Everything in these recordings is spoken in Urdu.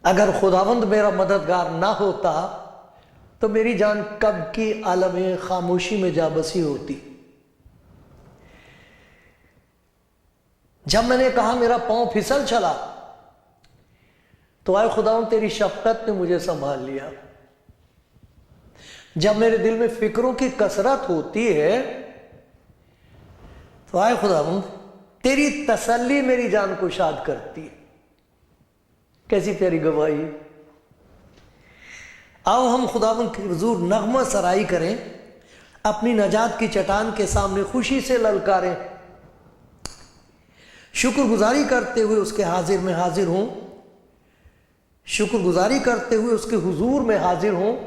اگر خداوند میرا مددگار نہ ہوتا تو میری جان کب کی عالم خاموشی میں جا بسی ہوتی۔ جب میں نے کہا میرا پاؤں پھسل چلا تو آئے خداوند تیری شفقت نے مجھے سنبھال لیا۔ جب میرے دل میں فکروں کی کثرت ہوتی ہے تو آئے خداوند تیری تسلی میری جان کو شاد کرتی ہے۔ کیسی پیاری گواہی۔ آؤ ہم خداوند کے حضور نغمہ سرائی کریں، اپنی نجات کی چٹان کے سامنے خوشی سے للکاریں، شکر گزاری کرتے ہوئے اس کے حاضر میں حاضر ہوں، شکر گزاری کرتے ہوئے اس کے حضور میں حاضر ہوں،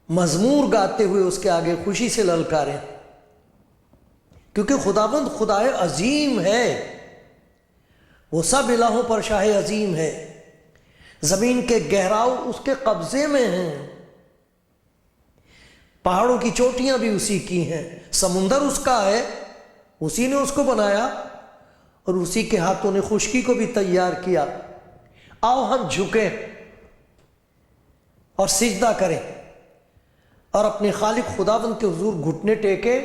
مزمور گاتے ہوئے اس کے آگے خوشی سے للکاریں، کیونکہ خداوند خدائے عظیم ہے، وہ سب الہوں پر شاہ عظیم ہے، زمین کے گہراؤ اس کے قبضے میں ہیں، پہاڑوں کی چوٹیاں بھی اسی کی ہیں، سمندر اس کا ہے، اسی نے اس کو بنایا اور اسی کے ہاتھوں نے خشکی کو بھی تیار کیا۔ آؤ ہم جھکیں اور سجدہ کریں اور اپنے خالق خداوند کے حضور گھٹنے ٹیکیں،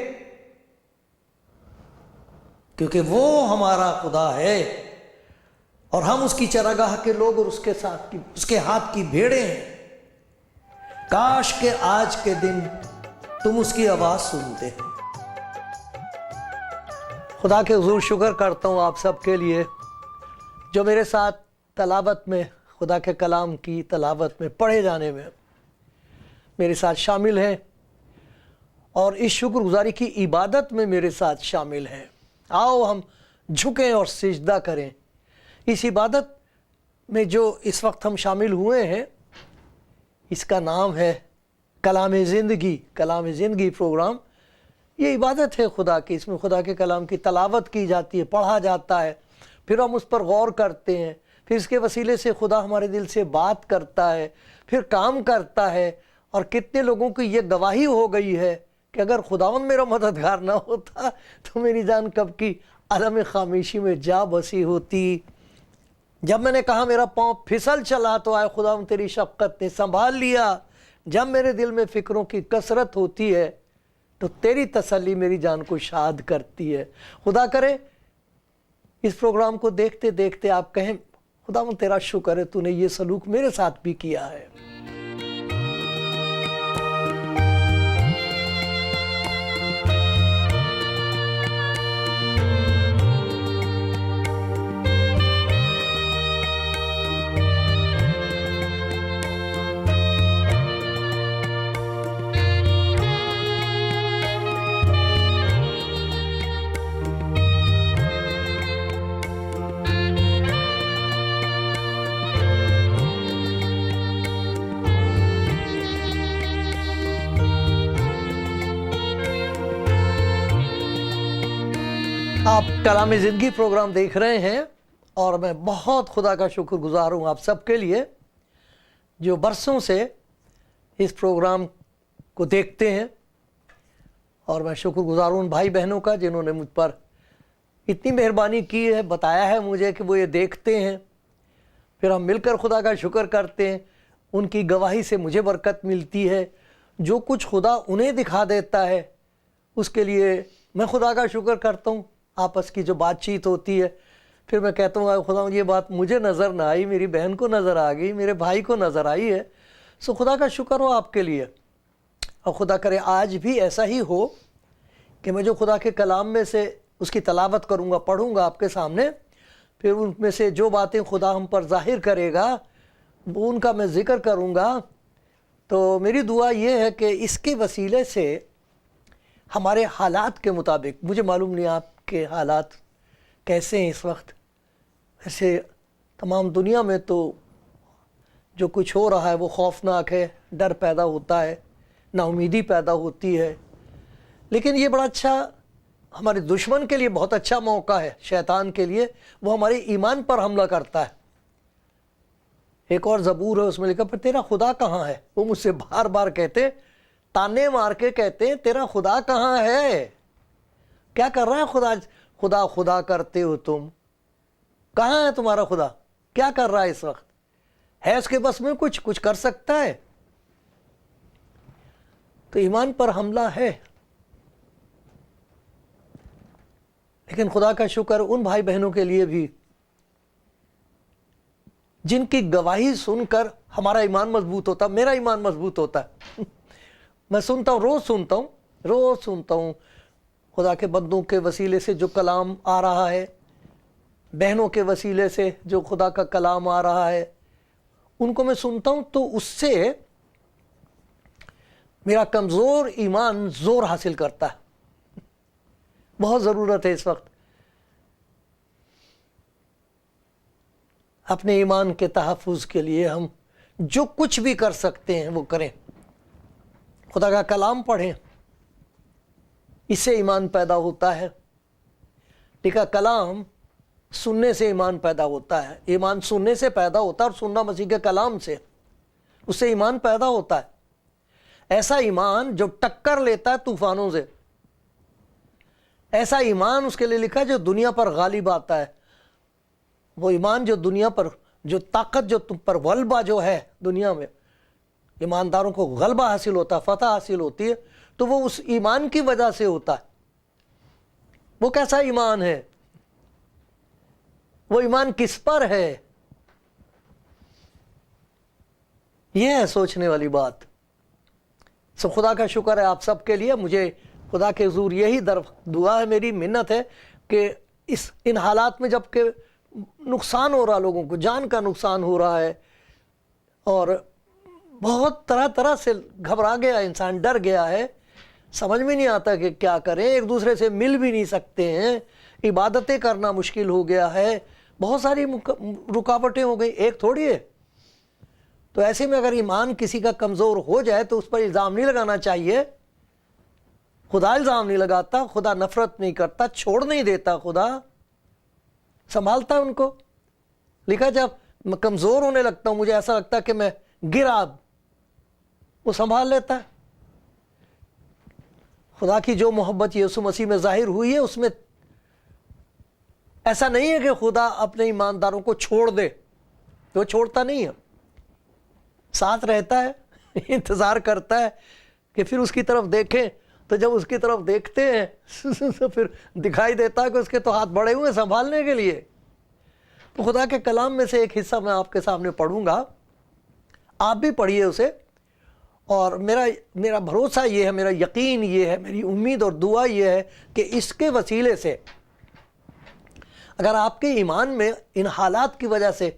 کیونکہ وہ ہمارا خدا ہے اور ہم اس کی چراگاہ کے لوگ اور اس کے ہاتھ کی بھیڑیں ہیں۔ کاش کہ آج کے دن تم اس کی آواز سنتے۔ خدا کے حضور شکر کرتا ہوں آپ سب کے لیے جو میرے ساتھ تلاوت میں، خدا کے کلام کی تلاوت میں، پڑھے جانے میں میرے ساتھ شامل ہیں اور اس شکر گزاری کی عبادت میں میرے ساتھ شامل ہیں۔ آؤ ہم جھکیں اور سجدہ کریں۔ اس عبادت میں جو اس وقت ہم شامل ہوئے ہیں اس کا نام ہے کلام زندگی۔ کلام زندگی پروگرام یہ عبادت ہے خدا کی، اس میں خدا کے کلام کی تلاوت کی جاتی ہے، پڑھا جاتا ہے، پھر ہم اس پر غور کرتے ہیں، پھر اس کے وسیلے سے خدا ہمارے دل سے بات کرتا ہے، پھر کام کرتا ہے۔ اور کتنے لوگوں کی یہ گواہی ہو گئی ہے کہ اگر خداوند میرا مددگار نہ ہوتا تو میری جان کب کی عالم خاموشی میں جا بسی ہوتی۔ جب میں نے کہا میرا پاؤں پھسل چلا تو آئے خداوند تیری شفقت نے سنبھال لیا۔ جب میرے دل میں فکروں کی کثرت ہوتی ہے تو تیری تسلی میری جان کو شاد کرتی ہے۔ خدا کرے اس پروگرام کو دیکھتے دیکھتے آپ کہیں خداوند تیرا شکر ہے تو نے یہ سلوک میرے ساتھ بھی کیا ہے۔ آپ کلام زندگی پروگرام دیکھ رہے ہیں اور میں بہت خدا کا شکر گزار ہوں آپ سب کے لیے جو برسوں سے اس پروگرام کو دیکھتے ہیں، اور میں شکر گزار ہوں ان بھائی بہنوں کا جنہوں نے مجھ پر اتنی مہربانی کی ہے، بتایا ہے مجھے کہ وہ یہ دیکھتے ہیں، پھر ہم مل کر خدا کا شکر کرتے ہیں۔ ان کی گواہی سے مجھے برکت ملتی ہے، جو کچھ خدا انہیں دکھا دیتا ہے اس کے لیے میں خدا کا شکر کرتا ہوں۔ آپس کی جو بات چیت ہوتی ہے پھر میں کہتا ہوں خدا یہ بات مجھے نظر نہ آئی، میری بہن کو نظر آ گئی، میرے بھائی کو نظر آئی ہے، سو خدا کا شکر ہو آپ کے لیے۔ اور خدا کرے آج بھی ایسا ہی ہو کہ میں جو خدا کے کلام میں سے اس کی تلاوت کروں گا، پڑھوں گا آپ کے سامنے، پھر ان میں سے جو باتیں خدا ہم پر ظاہر کرے گا وہ ان کا میں ذکر کروں گا۔ تو میری دعا یہ ہے کہ اس کے وسیلے سے ہمارے حالات کے مطابق، مجھے معلوم نہیں آپ کے حالات کیسے ہیں اس وقت، ایسے تمام دنیا میں تو جو کچھ ہو رہا ہے وہ خوفناک ہے، ڈر پیدا ہوتا ہے، نا امیدی پیدا ہوتی ہے، لیکن یہ بڑا اچھا ہمارے دشمن کے لیے بہت اچھا موقع ہے، شیطان کے لیے، وہ ہمارے ایمان پر حملہ کرتا ہے۔ ایک اور زبور ہے، اس میں لکھا پر تیرا خدا کہاں ہے؟ وہ مجھ سے بار بار کہتے، تانے مار کے کہتے ہیں تیرا خدا کہاں ہے؟ کیا کر رہا ہے خدا؟ خدا خدا کرتے ہو تم، کہاں ہے تمہارا خدا؟ کیا کر رہا ہے اس وقت؟ ہے اس کے بس میں کچھ کر سکتا ہے؟ تو ایمان پر حملہ ہے، لیکن خدا کا شکر ان بھائی بہنوں کے لیے بھی جن کی گواہی سن کر ہمارا ایمان مضبوط ہوتا، میرا ایمان مضبوط ہوتا ہے۔ میں سنتا ہوں، روز سنتا ہوں خدا کے بندوں کے وسیلے سے جو کلام آ رہا ہے، بہنوں کے وسیلے سے جو خدا کا کلام آ رہا ہے، ان کو میں سنتا ہوں تو اس سے میرا کمزور ایمان زور حاصل کرتا ہے۔ بہت ضرورت ہے اس وقت اپنے ایمان کے تحفظ کے لیے ہم جو کچھ بھی کر سکتے ہیں وہ کریں، خدا کا کلام پڑھیں، اس سے ایمان پیدا ہوتا ہے۔ لکھا کلام سننے سے ایمان پیدا ہوتا ہے، ایمان سننے سے پیدا ہوتا ہے، اور سننا مسیح کے کلام سے، اس سے ایمان پیدا ہوتا ہے۔ ایسا ایمان جو ٹکر لیتا ہے طوفانوں سے، ایسا ایمان اس کے لیے لکھا جو دنیا پر غالب آتا ہے۔ وہ ایمان جو دنیا پر، جو طاقت جو تم پر غلبہ جو ہے دنیا میں، ایمانداروں کو غلبہ حاصل ہوتا ہے، فتح حاصل ہوتی ہے، تو وہ اس ایمان کی وجہ سے ہوتا ہے۔ وہ کیسا ایمان ہے؟ وہ ایمان کس پر ہے؟ یہ ہے سوچنے والی بات۔ سو خدا کا شکر ہے آپ سب کے لیے، مجھے خدا کے حضور یہی دعا ہے، میری منت ہے کہ ان حالات میں جب کہ نقصان ہو رہا، لوگوں کو جان کا نقصان ہو رہا ہے، اور بہت طرح سے گھبرا گیا انسان، ڈر گیا ہے، سمجھ میں نہیں آتا کہ کیا کریں، ایک دوسرے سے مل بھی نہیں سکتے ہیں، عبادتیں کرنا مشکل ہو گیا ہے، بہت ساری رکاوٹیں ہو گئی، ایک تھوڑی ہے۔ تو ایسے میں اگر ایمان کسی کا کمزور ہو جائے تو اس پر الزام نہیں لگانا چاہیے۔ خدا الزام نہیں لگاتا، خدا نفرت نہیں کرتا، چھوڑ نہیں دیتا، خدا سنبھالتا ہے ان کو۔ لکھا جب میں کمزور ہونے لگتا ہوں، مجھے ایسا لگتا ہے کہ میں گرا، وہ سنبھال لیتا ہے۔ خدا کی جو محبت یسوع مسیح میں ظاہر ہوئی ہے، اس میں ایسا نہیں ہے کہ خدا اپنے ایمانداروں کو چھوڑ دے، وہ چھوڑتا نہیں ہے، ساتھ رہتا ہے، انتظار کرتا ہے کہ پھر اس کی طرف دیکھیں، تو جب اس کی طرف دیکھتے ہیں تو پھر دکھائی دیتا ہے کہ اس کے تو ہاتھ بڑے ہوئے سنبھالنے کے لیے۔ تو خدا کے کلام میں سے ایک حصہ میں آپ کے سامنے پڑھوں گا، آپ بھی پڑھیے اسے، اور میرا بھروسہ یہ ہے، میرا یقین یہ ہے، میری امید اور دعا یہ ہے کہ اس کے وسیلے سے اگر آپ کے ایمان میں ان حالات کی وجہ سے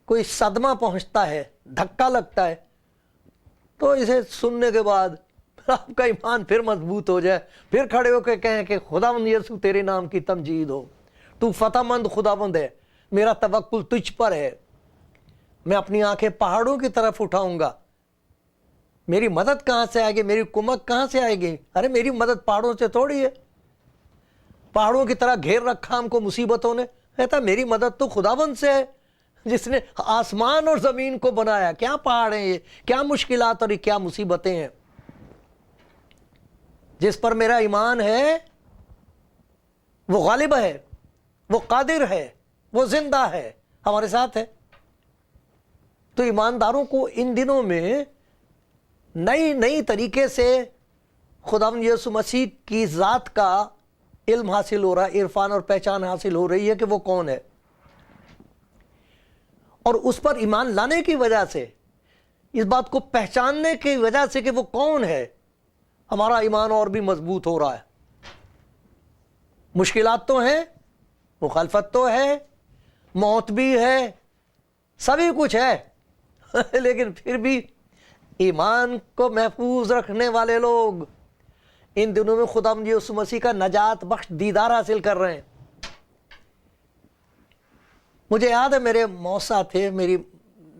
کوئی صدمہ پہنچتا ہے، دھکا لگتا ہے، تو اسے سننے کے بعد آپ کا ایمان پھر مضبوط ہو جائے، پھر کھڑے ہو کے کہیں کہ خداوند یسوع تیرے نام کی تمجید ہو، تو فتح مند خداوند ہے، میرا توکل تجھ پر ہے، میں اپنی آنکھیں پہاڑوں کی طرف اٹھاؤں گا، میری مدد کہاں سے آئے گی، میری کمک کہاں سے آئے گی؟ ارے میری مدد پہاڑوں سے تھوڑی ہے، پہاڑوں کی طرح گھیر رکھا ہم کو مصیبتوں نے، کہتا میری مدد تو خداوند سے ہے جس نے آسمان اور زمین کو بنایا۔ کیا پہاڑ ہیں یہ، کیا مشکلات اور یہ کیا مصیبتیں ہیں؟ جس پر میرا ایمان ہے وہ غالب ہے، وہ قادر ہے، وہ زندہ ہے، ہمارے ساتھ ہے۔ تو ایمانداروں کو ان دنوں میں نئی طریقے سے خداوند یسوع مسیح کی ذات کا علم حاصل ہو رہا ہے، عرفان اور پہچان حاصل ہو رہی ہے کہ وہ کون ہے، اور اس پر ایمان لانے کی وجہ سے، اس بات کو پہچاننے کی وجہ سے کہ وہ کون ہے، ہمارا ایمان اور بھی مضبوط ہو رہا ہے۔ مشکلات تو ہیں، مخالفت تو ہے، موت بھی ہے، سبھی کچھ ہے، لیکن پھر بھی ایمان کو محفوظ رکھنے والے لوگ ان دنوں میں خداوند یسوع مسیح کا نجات بخش دیدار حاصل کر رہے ہیں۔ مجھے یاد ہے میرے موسیٰ تھے، میری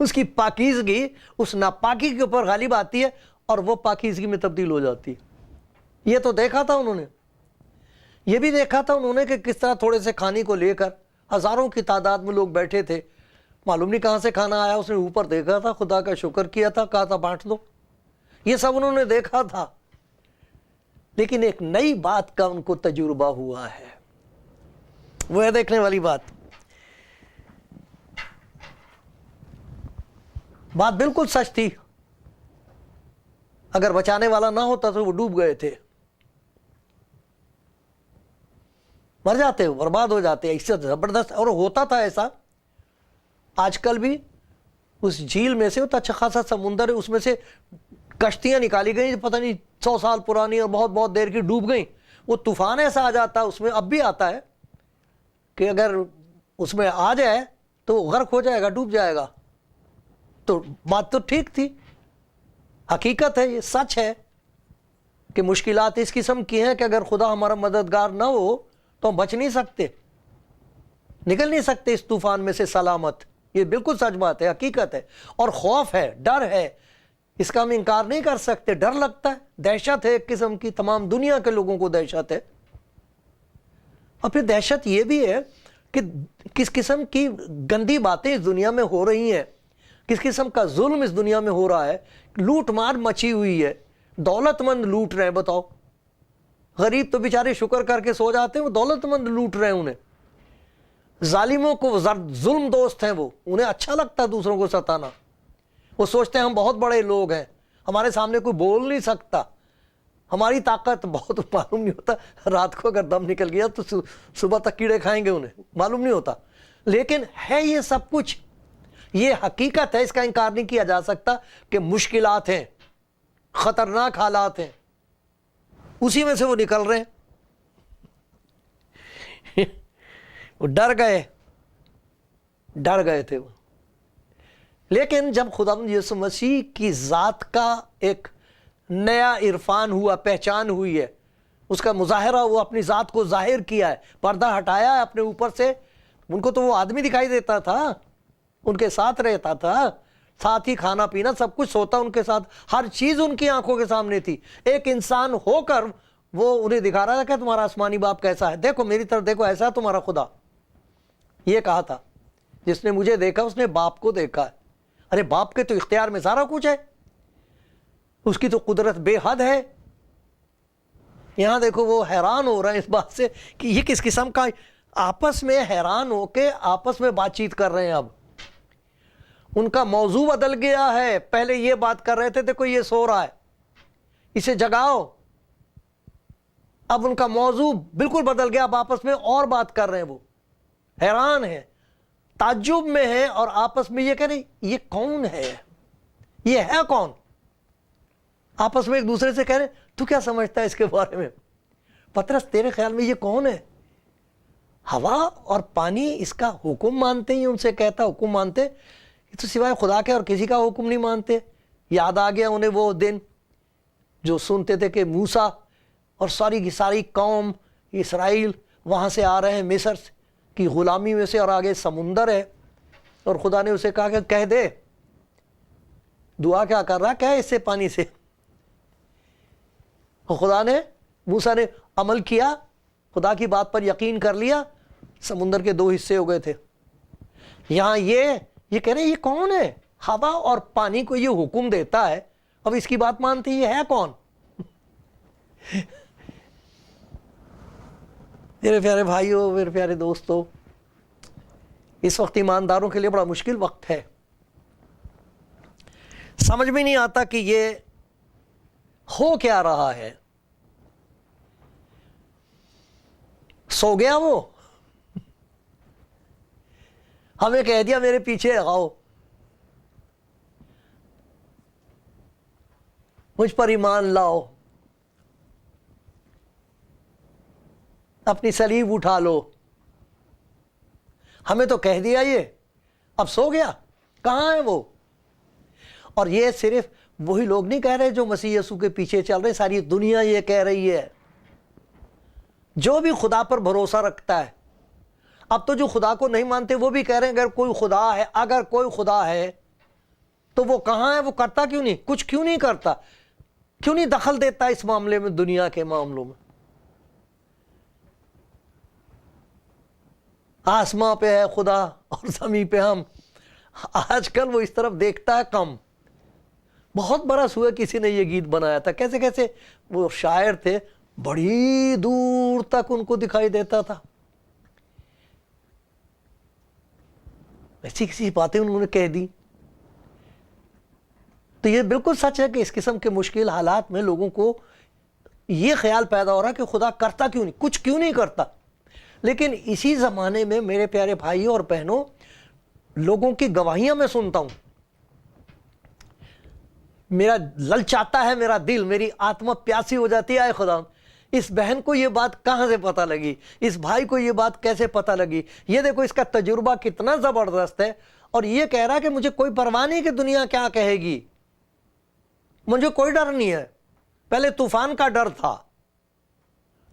اس کی پاکیزگی اس ناپاکی کے اوپر غالب آتی ہے اور وہ پاکیزگی میں تبدیل ہو جاتی ہے۔ یہ تو دیکھا تھا انہوں نے، یہ بھی دیکھا تھا انہوں نے کہ کس طرح تھوڑے سے کھانے کو لے کر ہزاروں کی تعداد میں لوگ بیٹھے تھے، معلوم نہیں کہاں سے کھانا آیا، اس نے اوپر دیکھا تھا، خدا کا شکر کیا تھا، کہا تھا بانٹ دو، یہ سب انہوں نے دیکھا تھا۔ لیکن ایک نئی بات کا ان کو تجربہ ہوا ہے، وہ ہے دیکھنے والی بات بالکل سچ تھی، اگر بچانے والا نہ ہوتا تو وہ ڈوب گئے تھے، مر جاتے، برباد ہو جاتے، اس سے زبردست۔ اور ہوتا تھا ایسا، آج کل بھی اس جھیل میں سے اچھا خاصا سمندر ہے، اس میں سے کشتیاں نکالی گئی، پتہ نہیں 100 سال پرانی اور بہت بہت دیر کی، ڈوب گئیں۔ وہ طوفان ایسا آ جاتا ہے اس میں، اب بھی آتا ہے کہ اگر اس میں آ جائے تو غرق ہو جائے گا، ڈوب جائے گا۔ تو بات تو ٹھیک تھی، حقیقت ہے، یہ سچ ہے کہ مشکلات اس قسم کی ہیں کہ اگر خدا ہمارا مددگار نہ ہو تو ہم بچ نہیں سکتے، نکل نہیں سکتے اس طوفان میں سے سلامت۔ یہ بالکل سچ بات ہے، حقیقت ہے۔ اور خوف ہے، ڈر ہے، اس کا ہم انکار نہیں کر سکتے، ڈر لگتا ہے، دہشت ہے ایک قسم کی، تمام دنیا کے لوگوں کو دہشت ہے۔ اور پھر دہشت یہ بھی ہے کہ کس قسم کی گندی باتیں اس دنیا میں ہو رہی ہیں، کس قسم کا ظلم اس دنیا میں ہو رہا ہے، لوٹ مار مچی ہوئی ہے، دولت مند لوٹ رہے ہیں۔ بتاؤ، غریب تو بیچارے شکر کر کے سو جاتے ہیں، وہ دولت مند لوٹ رہے ہیں انہیں۔ ظالموں کو ظلم دوست ہیں، وہ انہیں اچھا لگتا ہے دوسروں کو ستانا، وہ سوچتے ہیں ہم بہت بڑے لوگ ہیں، ہمارے سامنے کوئی بول نہیں سکتا، ہماری طاقت بہت، معلوم نہیں ہوتا رات کو اگر دم نکل گیا تو صبح تک کیڑے کھائیں گے، انہیں معلوم نہیں ہوتا۔ لیکن ہے یہ سب کچھ، یہ حقیقت ہے، اس کا انکار نہیں کیا جا سکتا کہ مشکلات ہیں، خطرناک حالات ہیں، اسی میں سے وہ نکل رہے ہیں۔ وہ ڈر گئے تھے وہ۔ لیکن جب خداوند یسوع مسیح کی ذات کا ایک نیا عرفان ہوا، پہچان ہوئی ہے، اس کا مظاہرہ، وہ اپنی ذات کو ظاہر کیا ہے، پردہ ہٹایا ہے اپنے اوپر سے، ان کو تو وہ آدمی دکھائی دیتا تھا، ان کے ساتھ رہتا تھا، ساتھ ہی کھانا پینا سب کچھ ہوتا ان کے ساتھ، ہر چیز ان کی آنکھوں کے سامنے تھی۔ ایک انسان ہو کر وہ انہیں دکھا رہا تھا کہ تمہارا آسمانی باپ کیسا ہے، دیکھو میری طرف دیکھو، ایسا ہے تمہارا خدا۔ یہ کہا تھا جس نے مجھے دیکھا اس نے باپ کو دیکھا ہے۔ ارے باپ کے تو اختیار میں سارا کچھ ہے، اس کی تو قدرت بے حد ہے۔ یہاں دیکھو وہ حیران ہو رہا ہے اس بات سے کہ یہ کس قسم کا، آپس میں حیران ہو کے آپس میں بات چیت کر رہے ہیں۔ اب ان کا موضوع بدل گیا ہے، پہلے یہ بات کر رہے تھے دیکھو یہ سو رہا ہے، اسے جگاؤ۔ اب ان کا موضوع بالکل بدل گیا، اب آپس میں اور بات کر رہے ہیں، وہ حیران ہیں، تعجب میں ہیں، اور آپس میں یہ کہہ رہے یہ کون ہے، یہ ہے کون؟ آپس میں ایک دوسرے سے کہہ رہے تو کیا سمجھتا ہے اس کے بارے میں؟ پطرس تیرے خیال میں یہ کون ہے؟ ہوا اور پانی اس کا حکم مانتے ہیں، ان سے کہتا حکم مانتے، یہ تو سوائے خدا کے اور کسی کا حکم نہیں مانتے۔ یاد آ گیا انہیں وہ دن جو سنتے تھے کہ موسیٰ اور ساری کی ساری قوم اسرائیل وہاں سے آ رہے ہیں، مصر کی غلامی میں سے، اور آگے سمندر ہے، اور خدا نے اسے کہا کہ کہہ دے، دعا کیا کر رہا، کہے اس سے پانی سے۔ اور خدا نے، موسیٰ نے عمل کیا، خدا کی بات پر یقین کر لیا، سمندر کے 2 حصے ہو گئے تھے۔ یہاں یہ کہہ رہے ہیں یہ کون ہے، ہوا اور پانی کو یہ حکم دیتا ہے، اب اس کی بات مانتے ہیں، یہ ہے کون؟ میرے پیارے بھائیوں، میرے پیارے دوستوں، اس وقت ایمانداروں کے لیے بڑا مشکل وقت ہے، سمجھ میں نہیں آتا کہ یہ ہو کیا رہا ہے۔ سو گیا وہ، ہمیں کہہ دیا میرے پیچھے آؤ، مجھ پر ایمان لاؤ، اپنی صلیب اٹھا لو۔ ہمیں تو کہہ دیا یہ، اب سو گیا، کہاں ہے وہ؟ اور یہ صرف وہی لوگ نہیں کہہ رہے جو مسیح یسوع کے پیچھے چل رہے، ساری دنیا یہ کہہ رہی ہے، جو بھی خدا پر بھروسہ رکھتا ہے۔ اب تو جو خدا کو نہیں مانتے وہ بھی کہہ رہے ہیں اگر کوئی خدا ہے، اگر کوئی خدا ہے تو وہ کہاں ہے؟ وہ کرتا کیوں نہیں؟ کچھ کیوں نہیں کرتا؟ کیوں نہیں دخل دیتا اس معاملے میں، دنیا کے معاملوں میں؟ آسماں پہ ہے خدا اور زمین پہ ہم. آج کل وہ اس طرف دیکھتا ہے کم. بہت برس ہوئے کسی نے یہ گیت بنایا تھا، کیسے کیسے وہ شاعر تھے، بڑی دور تک ان کو دکھائی دیتا تھا. ایسی کسی باتیں انہوں نے کہہ دی. تو یہ بالکل سچ ہے کہ اس قسم کے مشکل حالات میں لوگوں کو یہ خیال پیدا ہو رہا ہے کہ خدا کرتا کیوں نہیں، کچھ کیوں نہیں کرتا. لیکن اسی زمانے میں میرے پیارے بھائیوں اور بہنوں، لوگوں کی گواہیاں میں سنتا ہوں، میرا للچاتا ہے میرا دل، میری آتما پیاسی ہو جاتی ہے، اے خدا اس بہن کو یہ بات کہاں سے پتہ لگی، اس بھائی کو یہ بات کیسے پتہ لگی. یہ دیکھو اس کا تجربہ کتنا زبردست ہے، اور یہ کہہ رہا ہے کہ مجھے کوئی پرواہ نہیں کہ دنیا کیا کہے گی، مجھے کوئی ڈر نہیں ہے. پہلے طوفان کا ڈر تھا،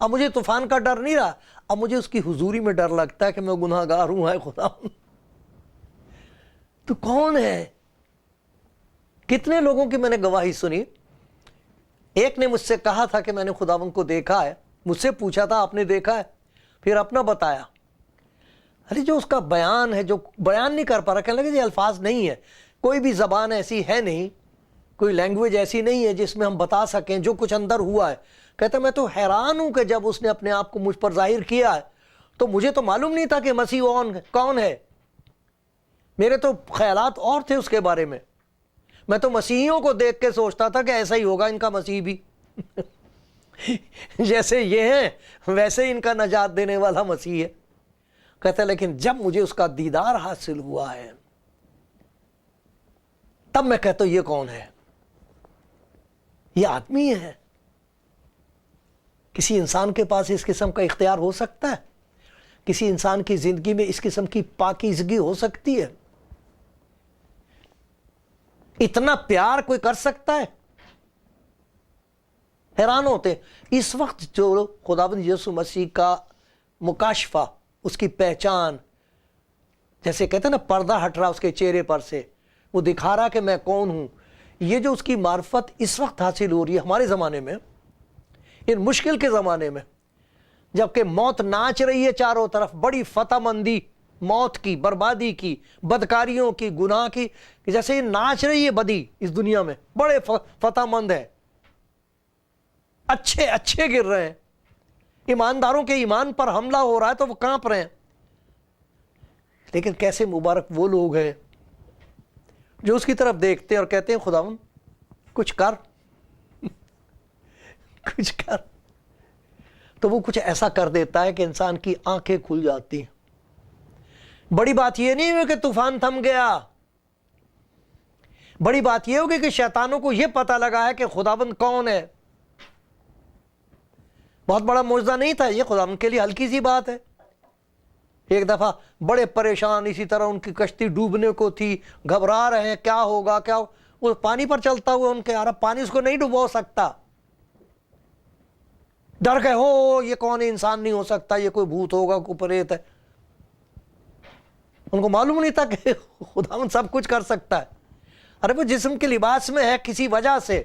اب مجھے طوفان کا ڈر نہیں رہا، اب مجھے اس کی حضوری میں ڈر لگتا ہے کہ میں گناہ گار ہوں. ہے خدا تو کون ہے؟ کتنے لوگوں کی میں نے گواہی سنی. ایک نے مجھ سے کہا تھا کہ میں نے خداوند کو دیکھا ہے. مجھ سے پوچھا تھا آپ نے دیکھا ہے؟ پھر اپنا بتایا. ارے جو اس کا بیان ہے، جو بیان نہیں کر پا رہا، کہنے لگے یہ الفاظ نہیں ہے، کوئی بھی زبان ایسی ہے نہیں، کوئی لینگویج ایسی نہیں ہے جس میں ہم بتا سکیں جو کچھ اندر ہوا ہے. کہتا میں تو حیران ہوں کہ جب اس نے اپنے آپ کو مجھ پر ظاہر کیا ہے تو مجھے تو معلوم نہیں تھا کہ مسیح کون ہے. میرے تو خیالات اور تھے اس کے بارے میں. میں تو مسیحیوں کو دیکھ کے سوچتا تھا کہ ایسا ہی ہوگا ان کا مسیح بھی جیسے یہ ہیں ویسے ہی ان کا نجات دینے والا مسیح ہے. کہتا ہے لیکن جب مجھے اس کا دیدار حاصل ہوا ہے تب میں کہتا ہوں یہ کون ہے؟ یہ آدمی ہے. کسی انسان کے پاس اس قسم کا اختیار ہو سکتا ہے؟ کسی انسان کی زندگی میں اس قسم کی پاکیزگی ہو سکتی ہے؟ اتنا پیار کوئی کر سکتا ہے؟ حیران ہوتے. اس وقت جو خداوند یسوع مسیح کا مکاشفہ، اس کی پہچان، جیسے کہتے ہیں نا پردہ ہٹ رہا اس کے چہرے پر سے، وہ دکھا رہا کہ میں کون ہوں. یہ جو اس کی معرفت اس وقت حاصل ہو رہی ہے ہمارے زمانے میں، ان مشکل کے زمانے میں، جبکہ موت ناچ رہی ہے چاروں طرف، بڑی فتح مندی موت کی، بربادی کی، بدکاریوں کی، گناہ کی، کہ جیسے یہ ناچ رہی ہے بدی اس دنیا میں، بڑے فتح مند ہے، اچھے اچھے گر رہے ہیں، ایمانداروں کے ایمان پر حملہ ہو رہا ہے تو وہ کانپ رہے ہیں. لیکن کیسے مبارک وہ لوگ ہیں جو اس کی طرف دیکھتے ہیں اور کہتے ہیں خداوند کچھ کر کچھ کر. تو وہ کچھ ایسا کر دیتا ہے کہ انسان کی آنکھیں کھل جاتی ہیں. بڑی بات یہ نہیں ہے کہ طوفان تھم گیا، بڑی بات یہ ہوگی کہ شیطانوں کو یہ پتہ لگا ہے کہ خداوند کون ہے. بہت بڑا معجزہ نہیں تھا یہ، خداوند کے لیے ہلکی سی بات ہے. ایک دفعہ بڑے پریشان، اسی طرح ان کی کشتی ڈوبنے کو تھی، گھبرا رہے ہیں کیا ہوگا کیا ہوگا. وہ پانی پر چلتا ہوا ان کے یار پانی اس کو نہیں ڈبو سکتا. ڈر گئے، ہو یہ کون ہے، انسان نہیں ہو سکتا، یہ کوئی بھوت ہوگا، کوئی پریت ہے. ان کو معلوم نہیں تھا کہ خداوند سب کچھ کر سکتا ہے. ارے وہ جسم کے لباس میں ہے، کسی وجہ سے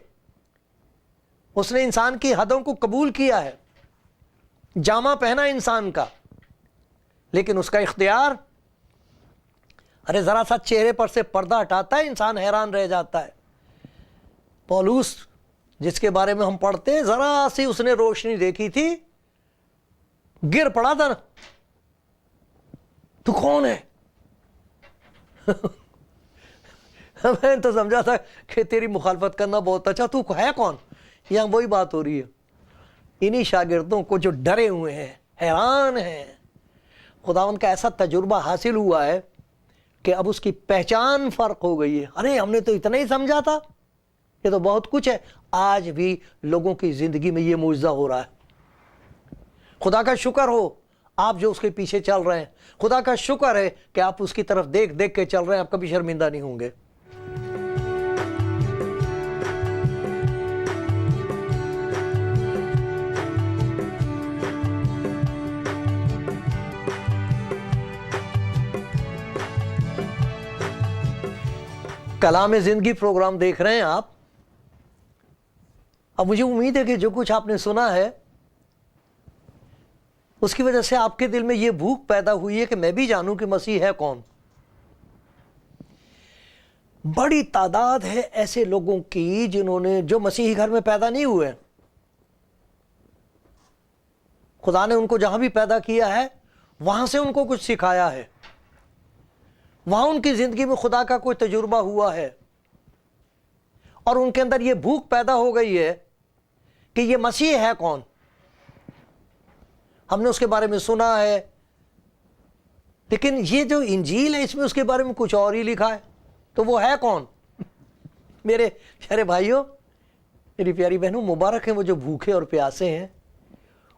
اس نے انسان کی حدوں کو قبول کیا ہے، جامہ پہنا انسان کا، لیکن اس کا اختیار، ارے ذرا سا چہرے پر سے پردہ ہٹاتا ہے انسان حیران رہ جاتا ہے. پولوس جس کے بارے میں ہم پڑھتے ہیں، ذرا سی اس نے روشنی دیکھی تھی، گر پڑا تھا نا. تو کون ہے؟ میں تو سمجھا تھا کہ تیری مخالفت کرنا بہت اچھا، تو ہے کون؟ یہاں وہی بات ہو رہی ہے. انہی شاگردوں کو جو ڈرے ہوئے ہیں، حیران ہیں، خداوند کا ایسا تجربہ حاصل ہوا ہے کہ اب اس کی پہچان فرق ہو گئی ہے. ارے ہم نے تو اتنا ہی سمجھا تھا، یہ تو بہت کچھ ہے. آج بھی لوگوں کی زندگی میں یہ معجزہ ہو رہا ہے. خدا کا شکر ہو آپ جو اس کے پیچھے چل رہے ہیں. خدا کا شکر ہے کہ آپ اس کی طرف دیکھ دیکھ کے چل رہے ہیں، آپ کبھی شرمندہ نہیں ہوں گے. کلام زندگی پروگرام دیکھ رہے ہیں آپ. اب مجھے امید ہے کہ جو کچھ آپ نے سنا ہے اس کی وجہ سے آپ کے دل میں یہ بھوک پیدا ہوئی ہے کہ میں بھی جانوں کہ مسیح ہے کون. بڑی تعداد ہے ایسے لوگوں کی جو مسیحی گھر میں پیدا نہیں ہوئے. خدا نے ان کو جہاں بھی پیدا کیا ہے وہاں سے ان کو کچھ سکھایا ہے, وہاں ان کی زندگی میں خدا کا کوئی تجربہ ہوا ہے, اور ان کے اندر یہ بھوک پیدا ہو گئی ہے کہ یہ مسیح ہے کون. ہم نے اس کے بارے میں سنا ہے, لیکن یہ جو انجیل ہے اس میں اس کے بارے میں کچھ اور ہی لکھا ہے, تو وہ ہے کون؟ میرے پیارے بھائیوں, میری پیاری بہنوں, مبارک ہیں وہ جو بھوکے اور پیاسے ہیں,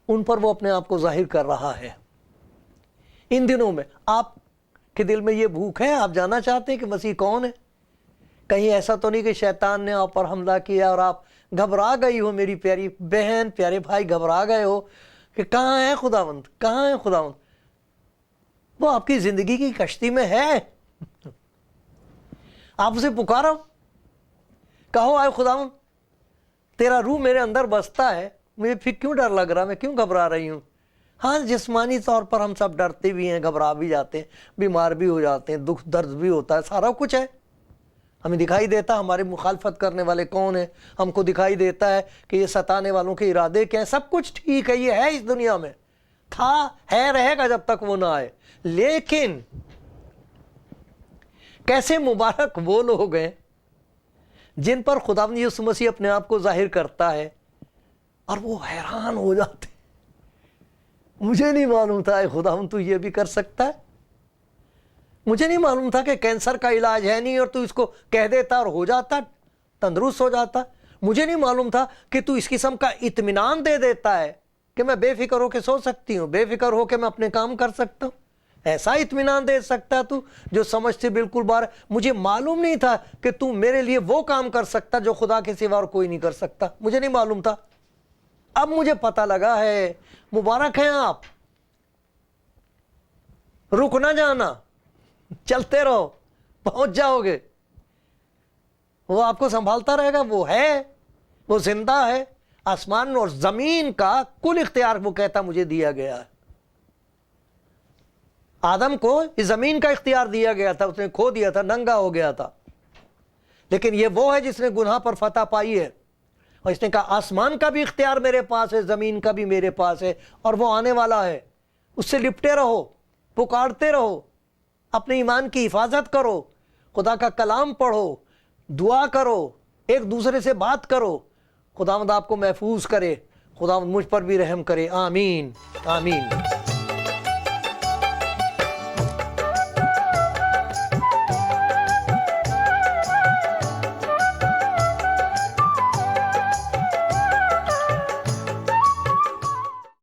ان پر وہ اپنے آپ کو ظاہر کر رہا ہے. ان دنوں میں آپ کے دل میں یہ بھوک ہے, آپ جاننا چاہتے ہیں کہ مسیح کون ہے؟ کہیں ایسا تو نہیں کہ شیطان نے آپ پر حملہ کیا اور آپ گھبرا گئی ہو؟ میری پیاری بہن, پیارے بھائی, گھبرا گئے ہو کہ کہاں ہے خداوند, کہاں ہے خداوند؟ وہ آپ کی زندگی کی کشتی میں ہے. آپ اسے پکارو, کہو آئے خداوند, تیرا روح میرے اندر بستا ہے, مجھے پھر کیوں ڈر لگ رہا, میں کیوں گھبرا رہی ہوں؟ ہاں, جسمانی طور پر ہم سب ڈرتے بھی ہیں, گھبرا بھی جاتے ہیں, بیمار بھی ہو جاتے ہیں, دکھ درد بھی ہوتا ہے, سارا کچھ ہے. ہمیں دکھائی دیتا ہمارے مخالفت کرنے والے کون ہیں, ہم کو دکھائی دیتا ہے کہ یہ ستانے والوں کے ارادے کیا ہیں. سب کچھ ٹھیک ہے, یہ ہے اس دنیا میں, تھا, ہے, رہے گا جب تک وہ نہ آئے. لیکن کیسے مبارک وہ لوگ ہیں جن پر خداوند یسوع مسیح اپنے آپ کو ظاہر کرتا ہے اور وہ حیران ہو جاتے. مجھے نہیں معلوم تھا اے خداوند تو یہ بھی کر سکتا ہے, مجھے نہیں معلوم تھا کہ کینسر کا علاج ہے نہیں اور تو اس کو کہہ دیتا اور ہو جاتا, تندرست ہو جاتا. مجھے نہیں معلوم تھا کہ تو اس قسم کا اطمینان دے دیتا ہے کہ میں بے فکر ہو کے سو سکتی ہوں, بے فکر ہو کے میں اپنے کام کر سکتا ہوں. ایسا اطمینان دے سکتا تو جو سمجھتے بالکل بار. مجھے معلوم نہیں تھا کہ تو میرے لیے وہ کام کر سکتا جو خدا کے سوا اور کوئی نہیں کر سکتا. مجھے نہیں معلوم تھا, اب مجھے پتہ لگا ہے. مبارک ہیں آپ, رک نہ جانا, چلتے رہو, پہنچ جاؤ گے. وہ آپ کو سنبھالتا رہے گا, وہ ہے, وہ زندہ ہے. آسمان اور زمین کا کل اختیار وہ کہتا مجھے دیا گیا ہے. آدم کو اس زمین کا اختیار دیا گیا تھا, اس نے کھو دیا تھا, ننگا ہو گیا تھا. لیکن یہ وہ ہے جس نے گناہ پر فتح پائی ہے, اور اس نے کہا آسمان کا بھی اختیار میرے پاس ہے, زمین کا بھی میرے پاس ہے, اور وہ آنے والا ہے. اس سے لپٹے رہو, پکارتے رہو, اپنے ایمان کی حفاظت کرو, خدا کا کلام پڑھو, دعا کرو, ایک دوسرے سے بات کرو. خداوند آپ کو محفوظ کرے, خداوند مجھ پر بھی رحم کرے. آمین, آمین.